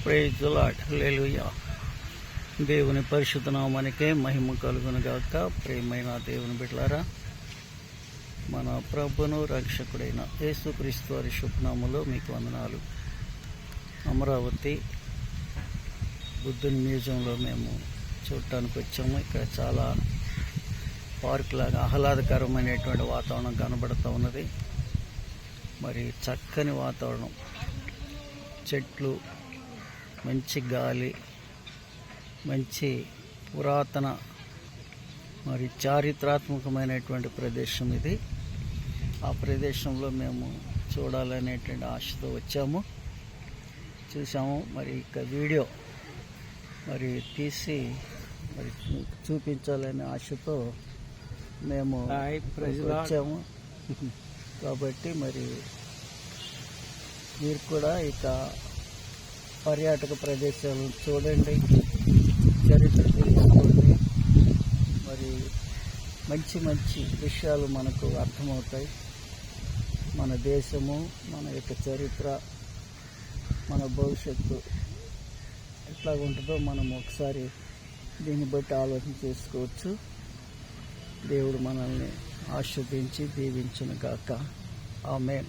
Praise the lord, హల్లెలూయా. దేవుని పరిశుద్ధ నామానికే మహిమ కలుగును గాక. ప్రియమైన దేవుని బిడ్డలారా, మన ప్రభువును రక్షకుడైన యేసుక్రీస్తు వారి శుభనామములో మీకు వందనాలు. అమరావతి బుద్ధుని మ్యూజియంలో మేము చూడటానికి వచ్చాము. ఇక్కడ చాలా పార్క్ లాగా ఆహ్లాదకరమైనటువంటి వాతావరణం కనబడుతూ ఉన్నది. మరి చక్కని వాతావరణం, చెట్లు, మంచి గాలి, మంచి పురాతన మరి చారిత్రాత్మకమైనటువంటి ప్రదేశం ఇది. ఆ ప్రదేశంలో మేము చూడాలనేటువంటి ఆశతో చూసాము. మరి ఇక వీడియో మరి తీసి మరి చూపించాలనే ఆశతో మేము వచ్చాము. కాబట్టి మరి మీరు కూడా ఇక పర్యాటక ప్రదేశాలను చూడండి, చరిత్ర తెలుసుకోండి. మరి మంచి మంచి విషయాలు మనకు అర్థమవుతాయి. మన దేశము, మన యొక్క చరిత్ర, మన భవిష్యత్తు ఎట్లా ఉంటుందో మనం ఒకసారి దీన్ని బట్టి ఆలోచన చేసుకోవచ్చు. దేవుడు మనల్ని ఆశీర్వదించి దీవించును గాక. ఆమేన్.